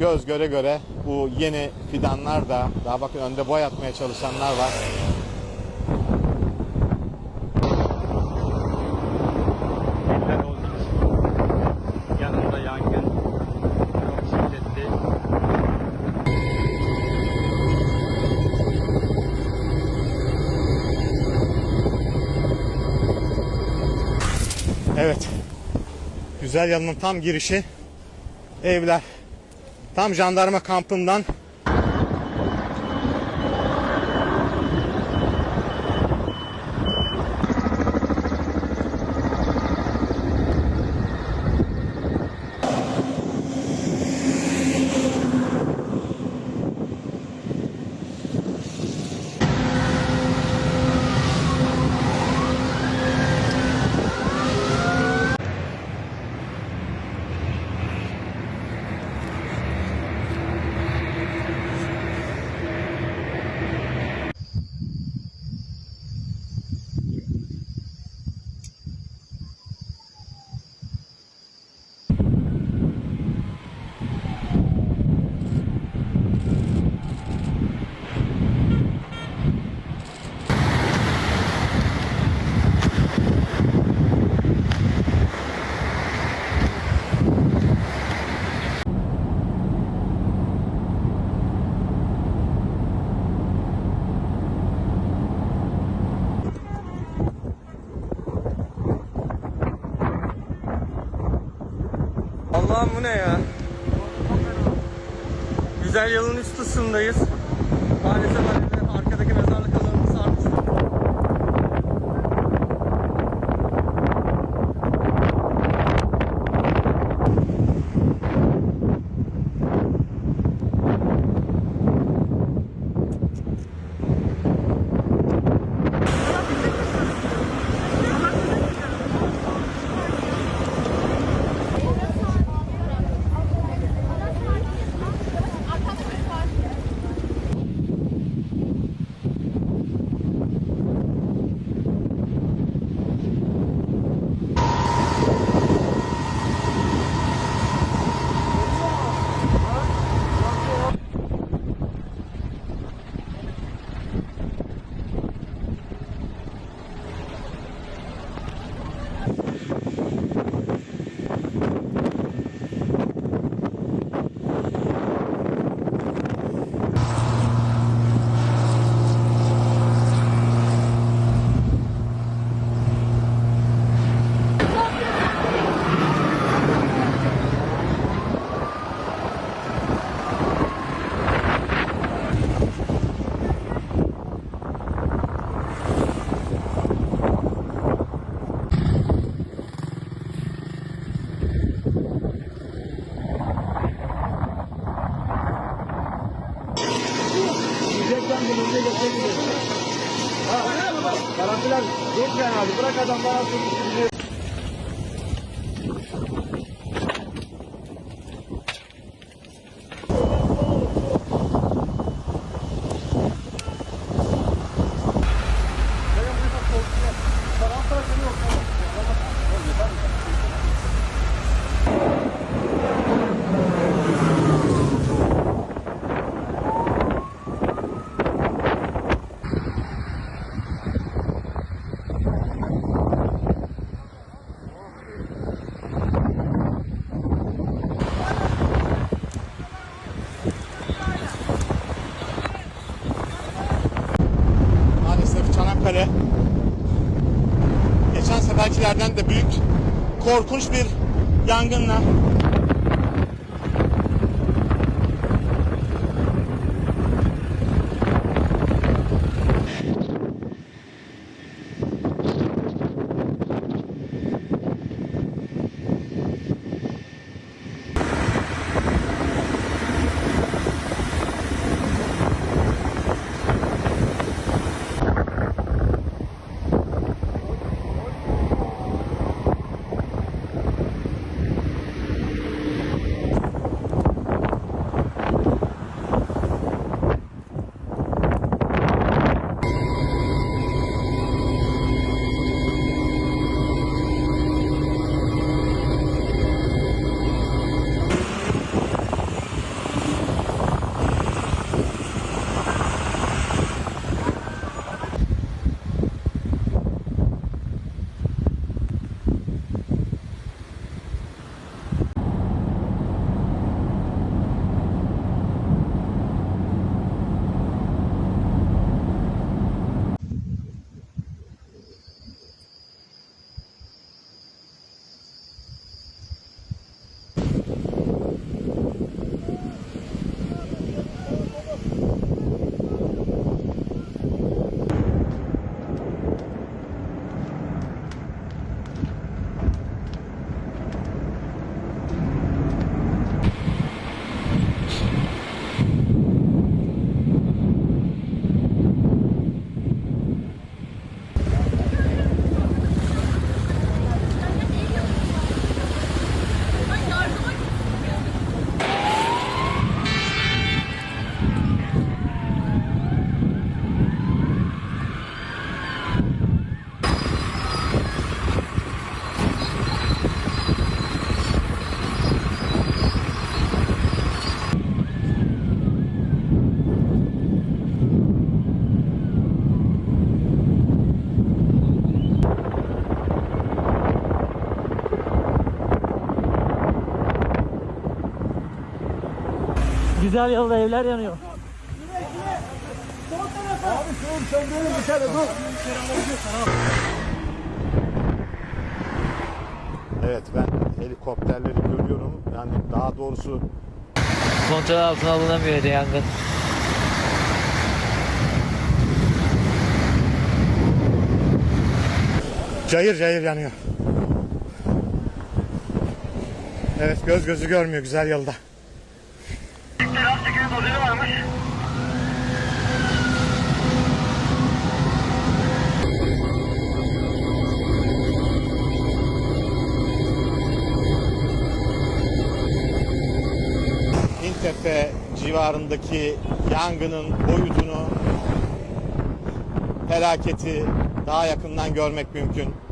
göz göre göre bu yeni fidanlar da, daha bakın önde boy atmaya çalışanlar var. Yanında yangın çok şiddetli. Evet. Güzel Yalı'nın tam girişi evler. Tam jandarma kampından Allah'ım bu ne ya? Güzel Yalı'nın üst kısmındayız. Maalesef arkadaki mezarlık alanını sarmıştı. Karanfiller geç yani abi. Bırak adamlar atın. Çanakkale geçen seferkilerden de büyük, korkunç bir yangınla Güzel yolda evler yanıyor. Abi sen böyle dışarı dur. Evet, ben helikopterleri görüyorum. Yani daha doğrusu Kontrol altına alınamıyor yangın. cayır cayır yanıyor. Evet, göz gözü görmüyor güzel yolda. İntepe civarındaki yangının boyutunu, felaketi daha yakından görmek mümkün.